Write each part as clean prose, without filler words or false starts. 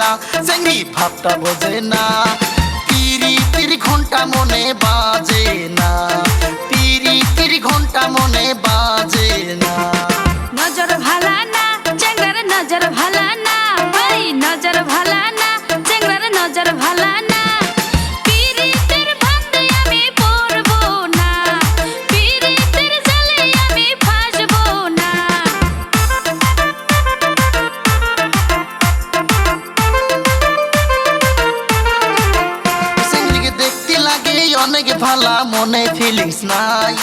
না, চেংড়ি ভাবটা বোঝে না। পিরিতির ঘন্টা মনে বাজে না, পিরিতির ঘন্টা মনে বাজে না। নজর ভালা না চেংড়ার নজর ভালা না, ওই নজর ভালা না চেংড়ার নজর ভালা না। পিরিতের ফাঁদে আমি পড়বো না, পিরিতের জালে আমি ফাঁসবো না। চেংড়িকে দেখতে লাগে অনেক ভালা, মনে ফিলিংস নাই।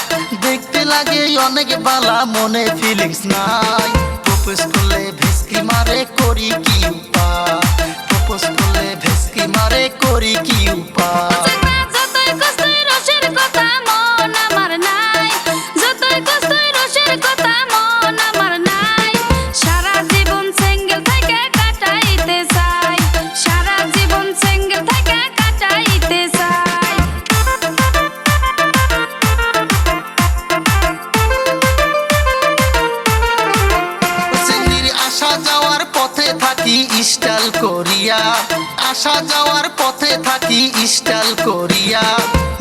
দেখতে লাগে অনেক ভালা, মনে ফিলিংস নাই। প্রপোজ করলে ভেসকি মারে, করি কি উপায়? প্রপোজ করলে ভেসকি মারে, করি কি উপায়? চেংড়া যতই কষ্টই রসের কথা মন আমার নাই, যতই কষ্টই রসের কথা মন আমার নাই। সারা জীবন সিঙ্গেল থেকে কাটাইতে চাই, সারা জীবন সিঙ্গেল থেকে কাটাইতে চাই। চেংড়ির আসা যাওয়ার পথে থাকি স্টাইল করিয়া, আসা যাওয়ার পথে থাকি স্টাইল করিয়া।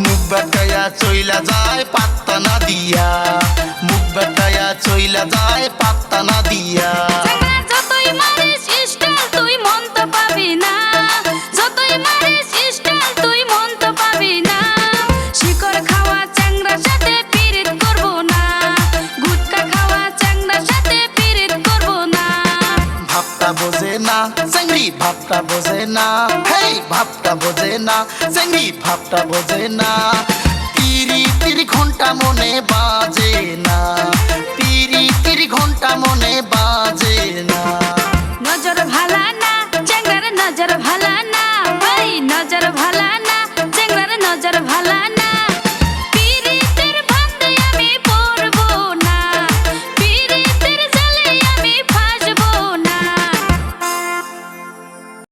মুখ বেটায়া চইলা যায় পাত্তা না দিয়া, মুখ বেটায়া চইলা যায় পাত্তা না দিয়া। চেংড়া যতই মারিস স্টাইল তুই মন তো পাবি না, যতই মারিস স্টাইল তুই মন তো পাবি না। শিকড় খাওয়া চেংড়ার সাথে পিরিত করব না, গুটকা খাওয়া চেংড়ার সাথে পিরিত করব না। ভাবটা বোঝে না, চেংড়ি ভাবটা বোঝে না, হেই ভাবটা বোঝে না, চেংড়ি ভাবটা বোঝে না। পিরিতির ঘন্টা মনে বাজে না, পিরিতির ঘন্টা মনে বাজে না। নজর ভালা না চেংড়ার নজর ভালা না, ওই নজর ভালা না চেংড়ার নজর ভালা না।